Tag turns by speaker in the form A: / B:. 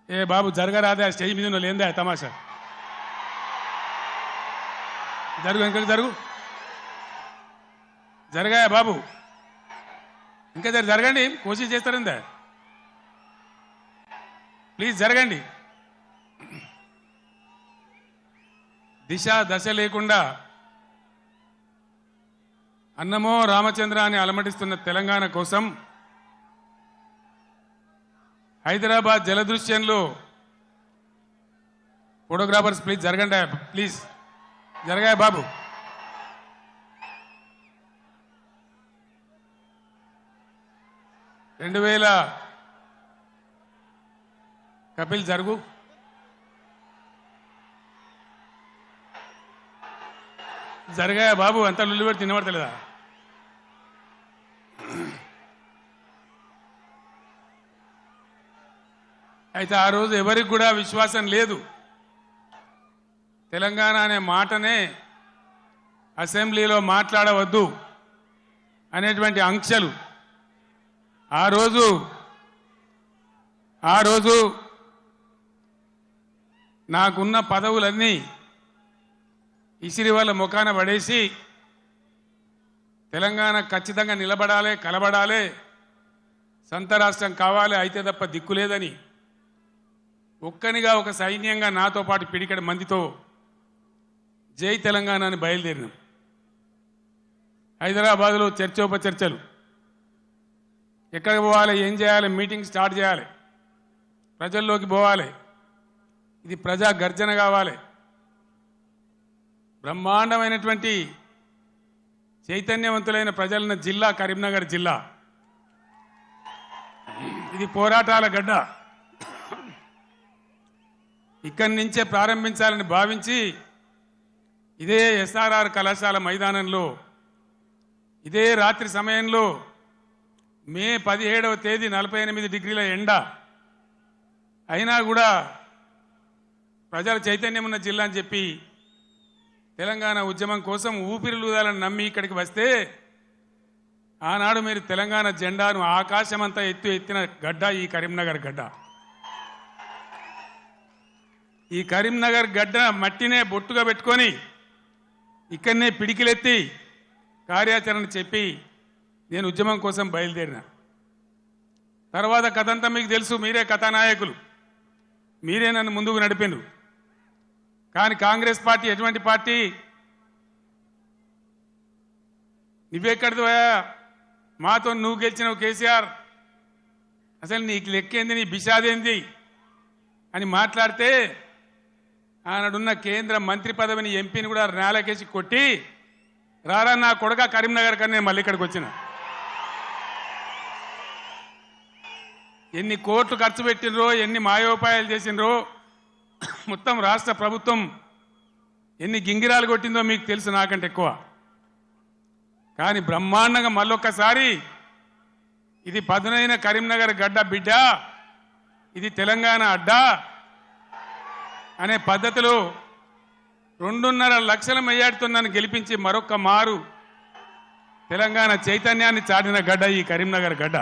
A: ఏ బాబు జరగరాదా stage మీద లేందా తమాషా జరుగు ఇంకా జరుగు జరగాయా బాబు ఇంకా జరగండి కోషిష్ చేస్తారందా ప్లీజ్ జరగండి దిశ దశ లేకుండా అన్నమో రామచంద్ర అని అలమటిస్తున్న తెలంగాణ కోసం హైదరాబాద్ జలదృశ్యంలో ఫోటోగ్రాఫర్స్ ప్లీజ్ జరగండి ప్లీజ్ జరగాయ బాబు కపిల్ జరుగు జరగాయ బాబు అంతా లుల్లి పెట్టి తినబడతలేదా అయితే ఆ రోజు ఎవరికి కూడా విశ్వాసం లేదు తెలంగాణ అనే మాటనే అసెంబ్లీలో మాట్లాడవద్దు అనేటువంటి ఆంక్షలు ఆ రోజు నాకున్న పదవులన్నీ ఇసిరి వాళ్ళ ముఖాన పడేసి తెలంగాణ ఖచ్చితంగా నిలబడాలి కలబడాలి సొంత రాష్ట్రం కావాలి అయితే తప్ప దిక్కులేదని ఒక్కనిగా ఒక సైన్యంగా నాతో పాటు పిడికడి మందితో జై తెలంగాణ అని బయలుదేరినాం హైదరాబాద్లో చర్చోపచర్చలు ఎక్కడికి పోవాలి ఏం చేయాలి మీటింగ్ స్టార్ట్ చేయాలి ప్రజల్లోకి పోవాలి ఇది ప్రజా గర్జన కావాలి బ్రహ్మాండమైనటువంటి చైతన్యవంతులైన ప్రజలున్న జిల్లా కరీంనగర్ జిల్లా ఇది పోరాటాల గడ్డ ఇక్కడి నుంచే ప్రారంభించాలని భావించి ఇదే ఎస్ఆర్ఆర్ కళాశాల మైదానంలో ఇదే రాత్రి సమయంలో మే 17వ తేదీ 48 డిగ్రీల ఎండ అయినా కూడా ప్రజల చైతన్యం ఉన్న జిల్లా అని చెప్పి తెలంగాణ ఉద్యమం కోసం ఊపిరిలూదాలని నమ్మి ఇక్కడికి వస్తే ఆనాడు మీరు తెలంగాణ జెండాను ఆకాశమంతా ఎత్తిన గడ్డ ఈ కరీంనగర్ గడ్డ ఈ కరీంనగర్ గడ్డ మట్టినే బొట్టుగా పెట్టుకొని ఇక్కడనే పిడికిలెత్తి కార్యాచరణ చెప్పి నేను ఉద్యమం కోసం బయలుదేరిన తర్వాత కథంతా మీకు తెలుసు మీరే కథానాయకులు మీరే నన్ను ముందుకు నడిపిండ్రు కానీ కాంగ్రెస్ పార్టీ ఎటువంటి పార్టీ నువ్వెక్కడిది మాతో నువ్వు గెలిచినవు కేసీఆర్ అసలు నీకు లెక్కేంది నీ బిషాదేంది అని మాట్లాడితే ఆనాడున్న కేంద్ర మంత్రి పదవిని ఎంపీని కూడా నేలకేసి కొట్టి రారా నా కొడుక కరీంనగర్ కన్నా నేను మళ్ళీ ఇక్కడికి వచ్చిన ఎన్ని కోట్లు ఖర్చు పెట్టినరో ఎన్ని మాయోపాయాలు చేసినరో మొత్తం రాష్ట్ర ప్రభుత్వం ఎన్ని గింగిరాలు కొట్టిందో మీకు తెలుసు నాకంటే ఎక్కువ కానీ బ్రహ్మాండంగా మళ్ళొక్కసారి ఇది పదునైన కరీంనగర్ గడ్డ బిడ్డ ఇది తెలంగాణ అడ్డా అనే పద్ధతిలో 2.5 లక్షల మెజార్టీతో నన్ను గెలిపించి మరొక్క మారు తెలంగాణ చైతన్యాన్ని చాటిన గడ్డ ఈ కరీంనగర్ గడ్డ